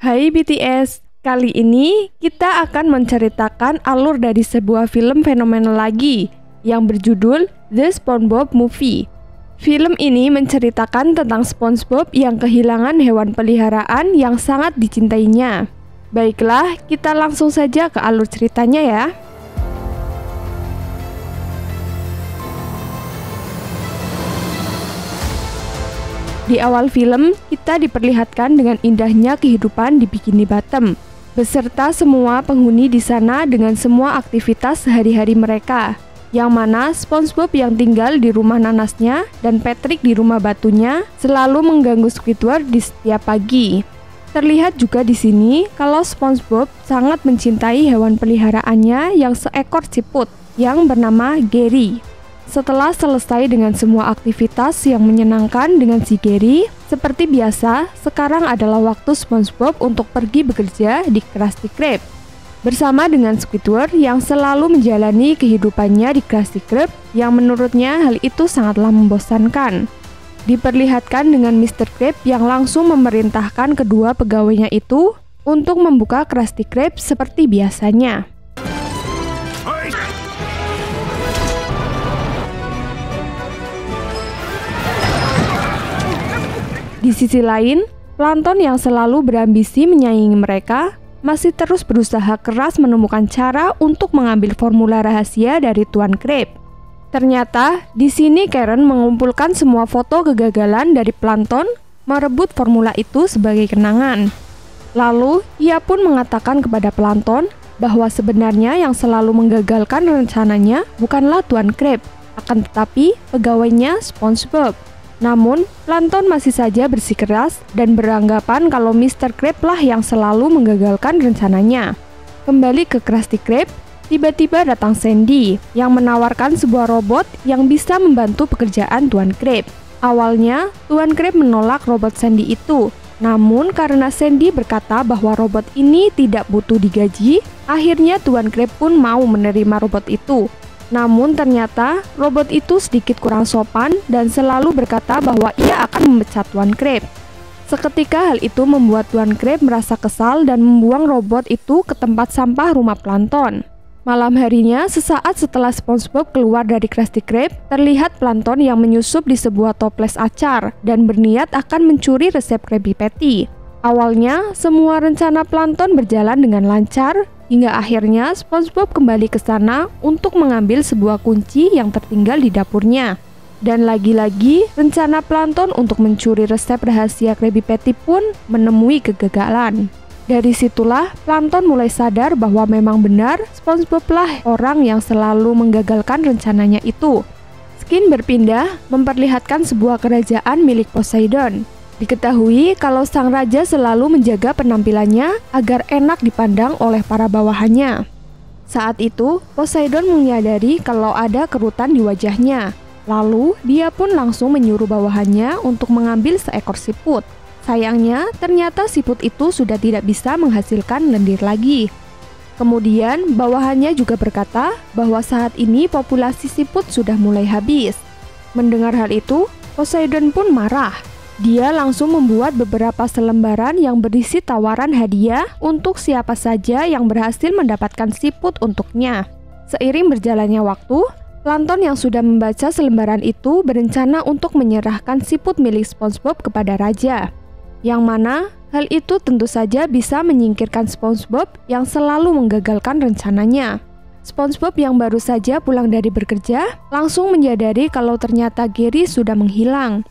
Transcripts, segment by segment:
Hai BTS, kali ini kita akan menceritakan alur dari sebuah film fenomenal lagi yang berjudul The SpongeBob Movie. Film ini menceritakan tentang SpongeBob yang kehilangan hewan peliharaan yang sangat dicintainya. Baiklah, kita langsung saja ke alur ceritanya ya. Di awal film, kita diperlihatkan dengan indahnya kehidupan di Bikini Bottom, beserta semua penghuni di sana dengan semua aktivitas sehari-hari mereka, yang mana SpongeBob yang tinggal di rumah nanasnya dan Patrick di rumah batunya selalu mengganggu Squidward di setiap pagi. Terlihat juga di sini kalau SpongeBob sangat mencintai hewan peliharaannya yang seekor siput yang bernama Gary. Setelah selesai dengan semua aktivitas yang menyenangkan dengan si Gary, seperti biasa, sekarang adalah waktu SpongeBob untuk pergi bekerja di Krusty Krab. Bersama dengan Squidward yang selalu menjalani kehidupannya di Krusty Krab yang menurutnya hal itu sangatlah membosankan. Diperlihatkan dengan Mr. Krab yang langsung memerintahkan kedua pegawainya itu untuk membuka Krusty Krab seperti biasanya. Di sisi lain, Plankton yang selalu berambisi menyaingi mereka masih terus berusaha keras menemukan cara untuk mengambil formula rahasia dari Tuan Krab. Ternyata, di sini Karen mengumpulkan semua foto kegagalan dari Plankton merebut formula itu sebagai kenangan. Lalu, ia pun mengatakan kepada Plankton bahwa sebenarnya yang selalu menggagalkan rencananya bukanlah Tuan Krab, akan tetapi pegawainya SpongeBob. Namun, Plankton masih saja bersikeras dan beranggapan kalau Mr. Krab lah yang selalu menggagalkan rencananya. Kembali ke Krusty Krab, tiba-tiba datang Sandy yang menawarkan sebuah robot yang bisa membantu pekerjaan Tuan Krab. Awalnya, Tuan Krab menolak robot Sandy itu. Namun, karena Sandy berkata bahwa robot ini tidak butuh digaji, akhirnya Tuan Krab pun mau menerima robot itu. Namun ternyata robot itu sedikit kurang sopan dan selalu berkata bahwa ia akan memecat Tuan Krab. Seketika hal itu membuat Tuan Krab merasa kesal dan membuang robot itu ke tempat sampah rumah Plankton. Malam harinya, sesaat setelah SpongeBob keluar dari Krusty Krab, terlihat Plankton yang menyusup di sebuah toples acar dan berniat akan mencuri resep Krabby Patty. Awalnya, semua rencana Plankton berjalan dengan lancar, hingga akhirnya SpongeBob kembali ke sana untuk mengambil sebuah kunci yang tertinggal di dapurnya. Dan lagi-lagi, rencana Plankton untuk mencuri resep rahasia Krabby Patty pun menemui kegagalan. Dari situlah, Plankton mulai sadar bahwa memang benar SpongeBob lah orang yang selalu menggagalkan rencananya itu. Scene berpindah memperlihatkan sebuah kerajaan milik Poseidon. Diketahui kalau sang raja selalu menjaga penampilannya agar enak dipandang oleh para bawahannya. Saat itu, Poseidon menyadari kalau ada kerutan di wajahnya. Lalu, dia pun langsung menyuruh bawahannya untuk mengambil seekor siput. Sayangnya, ternyata siput itu sudah tidak bisa menghasilkan lendir lagi. Kemudian, bawahannya juga berkata bahwa saat ini populasi siput sudah mulai habis. Mendengar hal itu, Poseidon pun marah. Dia langsung membuat beberapa selembaran yang berisi tawaran hadiah untuk siapa saja yang berhasil mendapatkan siput untuknya. Seiring berjalannya waktu, Plankton yang sudah membaca selembaran itu berencana untuk menyerahkan siput milik SpongeBob kepada raja. Yang mana hal itu tentu saja bisa menyingkirkan SpongeBob yang selalu menggagalkan rencananya. SpongeBob yang baru saja pulang dari bekerja langsung menyadari kalau ternyata Gary sudah menghilang.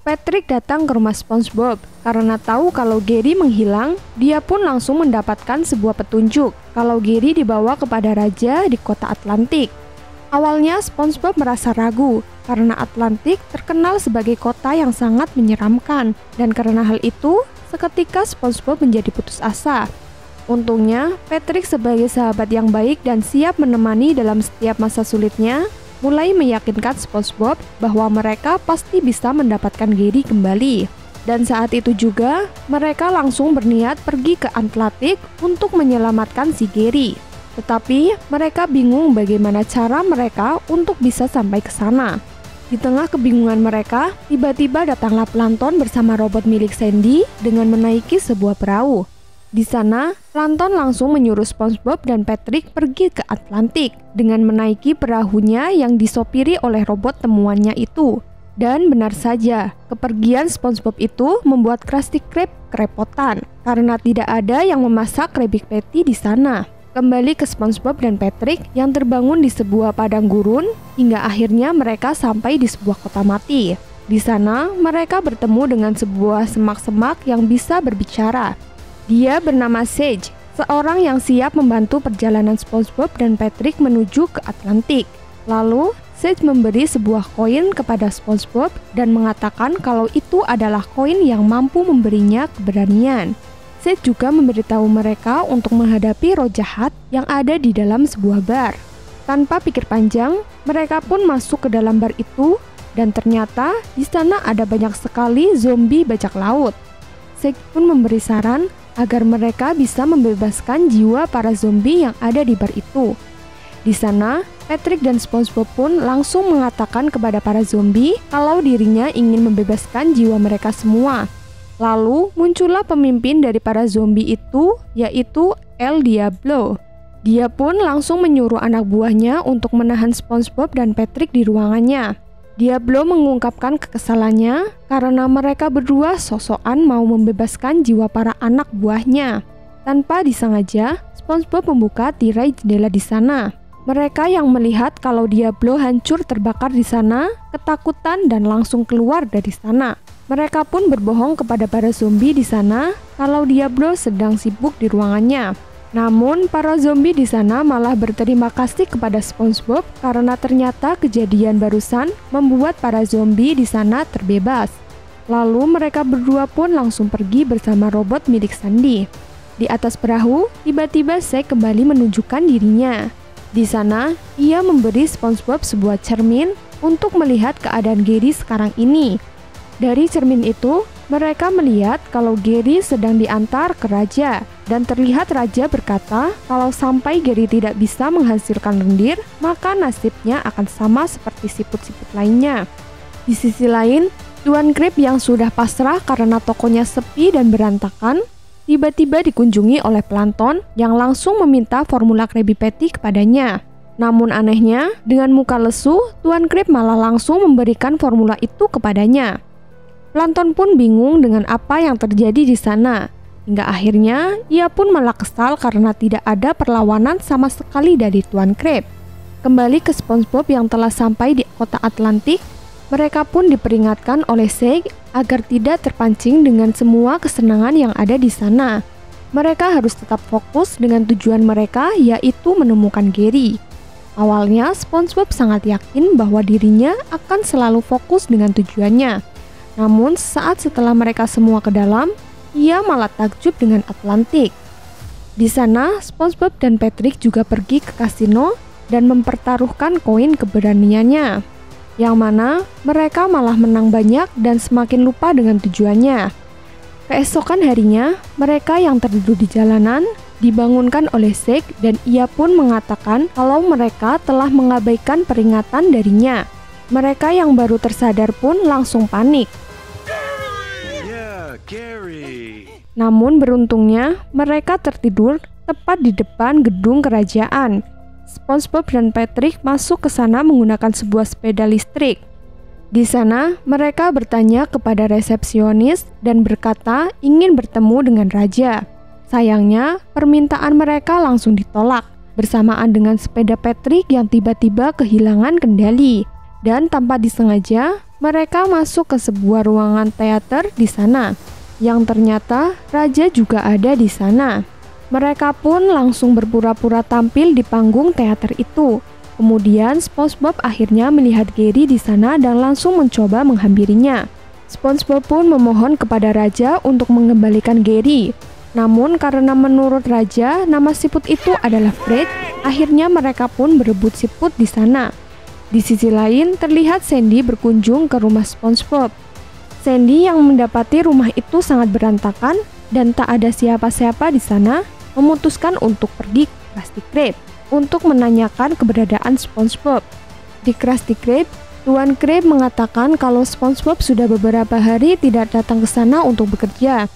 Patrick datang ke rumah SpongeBob karena tahu kalau Gary menghilang. Dia pun langsung mendapatkan sebuah petunjuk kalau Gary dibawa kepada raja di kota Atlantik. Awalnya SpongeBob merasa ragu karena Atlantik terkenal sebagai kota yang sangat menyeramkan, dan karena hal itu seketika SpongeBob menjadi putus asa. Untungnya Patrick sebagai sahabat yang baik dan siap menemani dalam setiap masa sulitnya mulai meyakinkan SpongeBob bahwa mereka pasti bisa mendapatkan Gary kembali. Dan saat itu juga, mereka langsung berniat pergi ke Atlantik untuk menyelamatkan si Gary. Tetapi, mereka bingung bagaimana cara mereka untuk bisa sampai ke sana. Di tengah kebingungan mereka, tiba-tiba datanglah Plankton bersama robot milik Sandy dengan menaiki sebuah perahu. Di sana, Plankton langsung menyuruh SpongeBob dan Patrick pergi ke Atlantik dengan menaiki perahunya yang disopiri oleh robot temuannya itu. Dan benar saja, kepergian SpongeBob itu membuat Krusty Krab kerepotan karena tidak ada yang memasak Krabby Patty di sana. Kembali ke SpongeBob dan Patrick yang terbangun di sebuah padang gurun hingga akhirnya mereka sampai di sebuah kota mati. Di sana, mereka bertemu dengan sebuah semak-semak yang bisa berbicara. Dia bernama Sage, seorang yang siap membantu perjalanan SpongeBob dan Patrick menuju ke Atlantik. Lalu, Sage memberi sebuah koin kepada SpongeBob dan mengatakan kalau itu adalah koin yang mampu memberinya keberanian. Sage juga memberitahu mereka untuk menghadapi roh jahat yang ada di dalam sebuah bar. Tanpa pikir panjang, mereka pun masuk ke dalam bar itu dan ternyata di sana ada banyak sekali zombie bajak laut. Sage pun memberi saran agar mereka bisa membebaskan jiwa para zombie yang ada di bar itu. Di sana, Patrick dan SpongeBob pun langsung mengatakan kepada para zombie kalau dirinya ingin membebaskan jiwa mereka semua. Lalu muncullah pemimpin dari para zombie itu, yaitu El Diablo. Dia pun langsung menyuruh anak buahnya untuk menahan SpongeBob dan Patrick di ruangannya. Diablo mengungkapkan kekesalannya karena mereka berdua sok-sokan mau membebaskan jiwa para anak buahnya. Tanpa disengaja, SpongeBob membuka tirai jendela di sana. Mereka yang melihat kalau Diablo hancur terbakar di sana, ketakutan dan langsung keluar dari sana. Mereka pun berbohong kepada para zombie di sana kalau Diablo sedang sibuk di ruangannya. Namun, para zombie di sana malah berterima kasih kepada SpongeBob karena ternyata kejadian barusan membuat para zombie di sana terbebas. Lalu mereka berdua pun langsung pergi bersama robot milik Sandy. Di atas perahu, tiba-tiba Zack kembali menunjukkan dirinya. Di sana, ia memberi SpongeBob sebuah cermin untuk melihat keadaan Gary sekarang ini. Dari cermin itu, mereka melihat kalau Gary sedang diantar ke raja, dan terlihat raja berkata kalau sampai Gary tidak bisa menghasilkan lendir, maka nasibnya akan sama seperti siput-siput lainnya. Di sisi lain, Tuan Krab yang sudah pasrah karena tokonya sepi dan berantakan, tiba-tiba dikunjungi oleh Plankton yang langsung meminta formula Krabby Patty kepadanya. Namun anehnya, dengan muka lesu, Tuan Krab malah langsung memberikan formula itu kepadanya. Plankton pun bingung dengan apa yang terjadi di sana. Hingga akhirnya, ia pun malah kesal karena tidak ada perlawanan sama sekali dari Tuan Krab. Kembali ke SpongeBob yang telah sampai di kota Atlantik, mereka pun diperingatkan oleh Zack agar tidak terpancing dengan semua kesenangan yang ada di sana. Mereka harus tetap fokus dengan tujuan mereka, yaitu menemukan Gary. Awalnya, SpongeBob sangat yakin bahwa dirinya akan selalu fokus dengan tujuannya. Namun saat setelah mereka semua ke dalam, ia malah takjub dengan Atlantik. Di sana, SpongeBob dan Patrick juga pergi ke kasino dan mempertaruhkan koin keberaniannya, yang mana mereka malah menang banyak dan semakin lupa dengan tujuannya. Keesokan harinya, mereka yang tertidur di jalanan dibangunkan oleh Zack dan ia pun mengatakan kalau mereka telah mengabaikan peringatan darinya. Mereka yang baru tersadar pun langsung panik. Gary. Namun beruntungnya mereka tertidur tepat di depan gedung kerajaan. SpongeBob dan Patrick masuk ke sana menggunakan sebuah sepeda listrik. Di sana mereka bertanya kepada resepsionis dan berkata ingin bertemu dengan raja. Sayangnya permintaan mereka langsung ditolak bersamaan dengan sepeda Patrick yang tiba-tiba kehilangan kendali. Dan tanpa disengaja, mereka masuk ke sebuah ruangan teater di sana, yang ternyata raja juga ada di sana. Mereka pun langsung berpura-pura tampil di panggung teater itu. Kemudian SpongeBob akhirnya melihat Gary di sana dan langsung mencoba menghampirinya. SpongeBob pun memohon kepada raja untuk mengembalikan Gary. Namun karena menurut raja nama siput itu adalah Fred, akhirnya mereka pun berebut siput di sana. Di sisi lain, terlihat Sandy berkunjung ke rumah SpongeBob. Sandy yang mendapati rumah itu sangat berantakan dan tak ada siapa-siapa di sana, memutuskan untuk pergi ke Krusty Krab untuk menanyakan keberadaan SpongeBob. Di Krusty Krab, Tuan Krab mengatakan kalau SpongeBob sudah beberapa hari tidak datang ke sana untuk bekerja.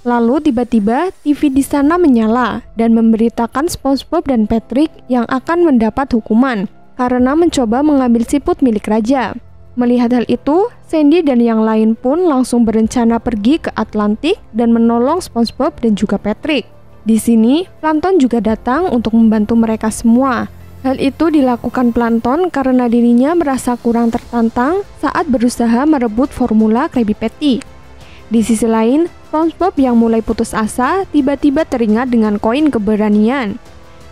Lalu tiba-tiba TV di sana menyala dan memberitakan SpongeBob dan Patrick yang akan mendapat hukuman karena mencoba mengambil siput milik raja. Melihat hal itu, Sandy dan yang lain pun langsung berencana pergi ke Atlantik dan menolong SpongeBob dan juga Patrick. Di sini, Plankton juga datang untuk membantu mereka semua. Hal itu dilakukan Plankton karena dirinya merasa kurang tertantang saat berusaha merebut formula Krabby Patty. Di sisi lain, SpongeBob yang mulai putus asa tiba-tiba teringat dengan koin keberanian.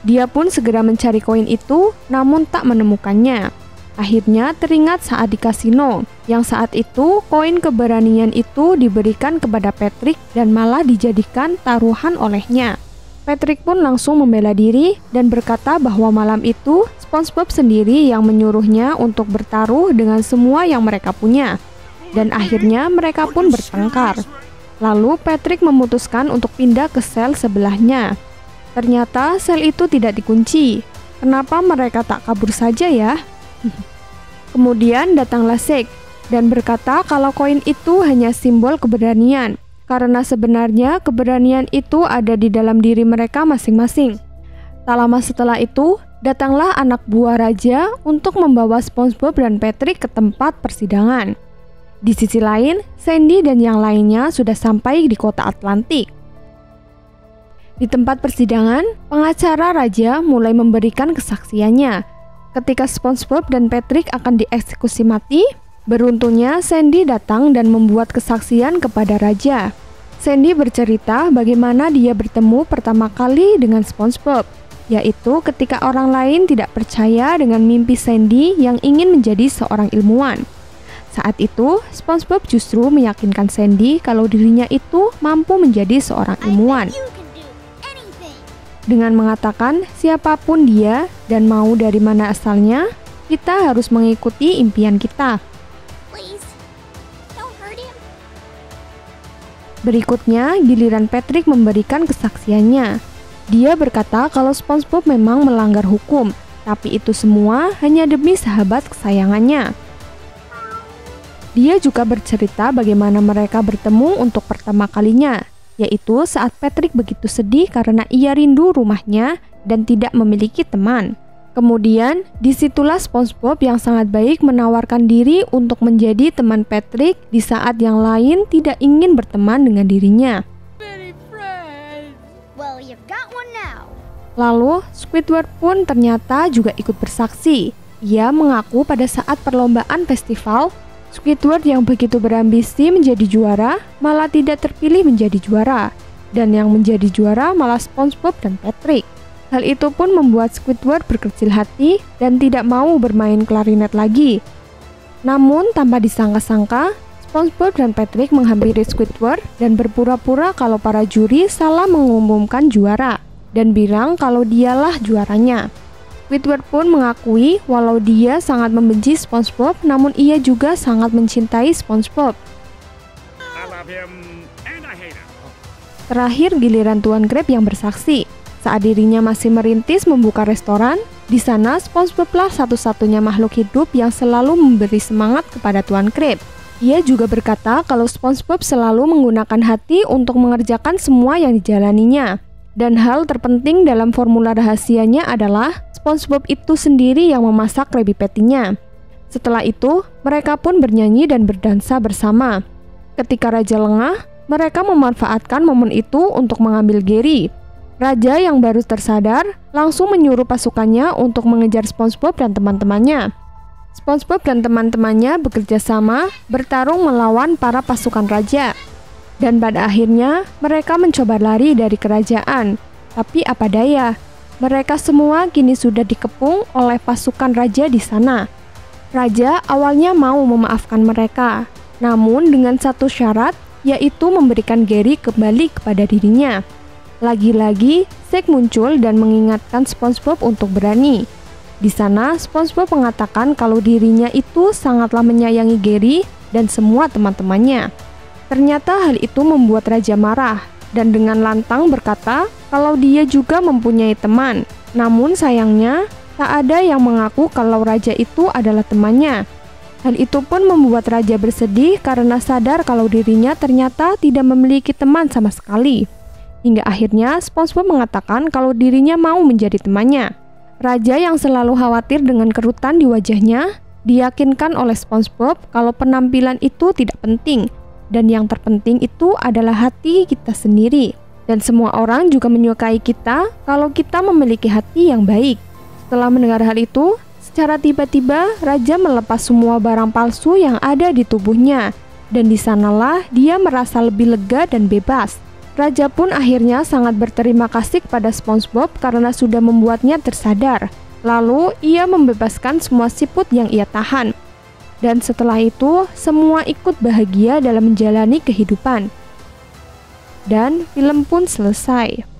Dia pun segera mencari koin itu, namun tak menemukannya. Akhirnya teringat saat di kasino, yang saat itu koin keberanian itu diberikan kepada Patrick dan malah dijadikan taruhan olehnya. Patrick pun langsung membela diri dan berkata bahwa malam itu SpongeBob sendiri yang menyuruhnya untuk bertaruh dengan semua yang mereka punya. Dan akhirnya mereka pun bertengkar. Lalu Patrick memutuskan untuk pindah ke sel sebelahnya. Ternyata sel itu tidak dikunci. Kenapa mereka tak kabur saja ya? Kemudian datanglah Shake dan berkata kalau koin itu hanya simbol keberanian. Karena sebenarnya keberanian itu ada di dalam diri mereka masing-masing. Tak lama setelah itu, datanglah anak buah raja untuk membawa SpongeBob dan Patrick ke tempat persidangan. Di sisi lain, Sandy dan yang lainnya sudah sampai di kota Atlantik. Di tempat persidangan, pengacara raja mulai memberikan kesaksiannya. Ketika SpongeBob dan Patrick akan dieksekusi mati, beruntungnya Sandy datang dan membuat kesaksian kepada raja. Sandy bercerita bagaimana dia bertemu pertama kali dengan SpongeBob, yaitu ketika orang lain tidak percaya dengan mimpi Sandy yang ingin menjadi seorang ilmuwan. Saat itu, SpongeBob justru meyakinkan Sandy kalau dirinya itu mampu menjadi seorang ilmuwan. Dengan mengatakan siapapun dia dan mau dari mana asalnya, kita harus mengikuti impian kita. Berikutnya, giliran Patrick memberikan kesaksiannya. Dia berkata kalau SpongeBob memang melanggar hukum, tapi itu semua hanya demi sahabat kesayangannya. Dia juga bercerita bagaimana mereka bertemu untuk pertama kalinya, yaitu saat Patrick begitu sedih karena ia rindu rumahnya dan tidak memiliki teman. Kemudian, disitulah SpongeBob yang sangat baik menawarkan diri untuk menjadi teman Patrick di saat yang lain tidak ingin berteman dengan dirinya. Lalu, Squidward pun ternyata juga ikut bersaksi. Ia mengaku pada saat perlombaan festival, Squidward yang begitu berambisi menjadi juara malah tidak terpilih menjadi juara, dan yang menjadi juara malah SpongeBob dan Patrick. Hal itu pun membuat Squidward berkecil hati dan tidak mau bermain klarinet lagi. Namun tanpa disangka-sangka, SpongeBob dan Patrick menghampiri Squidward dan berpura-pura kalau para juri salah mengumumkan juara dan bilang kalau dialah juaranya. Squidward pun mengakui walau dia sangat membenci SpongeBob, namun ia juga sangat mencintai SpongeBob. Terakhir giliran Tuan Krab yang bersaksi. Saat dirinya masih merintis membuka restoran, di sana SpongeBob-lah satu-satunya makhluk hidup yang selalu memberi semangat kepada Tuan Krab. Ia juga berkata kalau SpongeBob selalu menggunakan hati untuk mengerjakan semua yang dijalaninya. Dan hal terpenting dalam formula rahasianya adalah SpongeBob itu sendiri yang memasak Krabby Patty-nya. Setelah itu, mereka pun bernyanyi dan berdansa bersama. Ketika Raja lengah, mereka memanfaatkan momen itu untuk mengambil Gary. Raja yang baru tersadar langsung menyuruh pasukannya untuk mengejar SpongeBob dan teman-temannya. SpongeBob dan teman-temannya bekerja sama bertarung melawan para pasukan raja. Dan pada akhirnya mereka mencoba lari dari kerajaan. Tapi apa daya, mereka semua kini sudah dikepung oleh pasukan raja di sana. Raja awalnya mau memaafkan mereka, namun dengan satu syarat, yaitu memberikan Gary kembali kepada dirinya. Lagi-lagi, Shake muncul dan mengingatkan SpongeBob untuk berani. Di sana, SpongeBob mengatakan kalau dirinya itu sangatlah menyayangi Gary dan semua teman-temannya. Ternyata hal itu membuat Raja marah dan dengan lantang berkata kalau dia juga mempunyai teman. Namun sayangnya, tak ada yang mengaku kalau Raja itu adalah temannya. Hal itu pun membuat raja bersedih karena sadar kalau dirinya ternyata tidak memiliki teman sama sekali. Hingga akhirnya SpongeBob mengatakan kalau dirinya mau menjadi temannya. Raja yang selalu khawatir dengan kerutan di wajahnya diyakinkan oleh SpongeBob kalau penampilan itu tidak penting, dan yang terpenting itu adalah hati kita sendiri. Dan semua orang juga menyukai kita kalau kita memiliki hati yang baik. Setelah mendengar hal itu, secara tiba-tiba Raja melepas semua barang palsu yang ada di tubuhnya, dan di sanalah dia merasa lebih lega dan bebas. Raja pun akhirnya sangat berterima kasih kepada SpongeBob karena sudah membuatnya tersadar. Lalu ia membebaskan semua siput yang ia tahan. Dan setelah itu, semua ikut bahagia dalam menjalani kehidupan. Dan film pun selesai.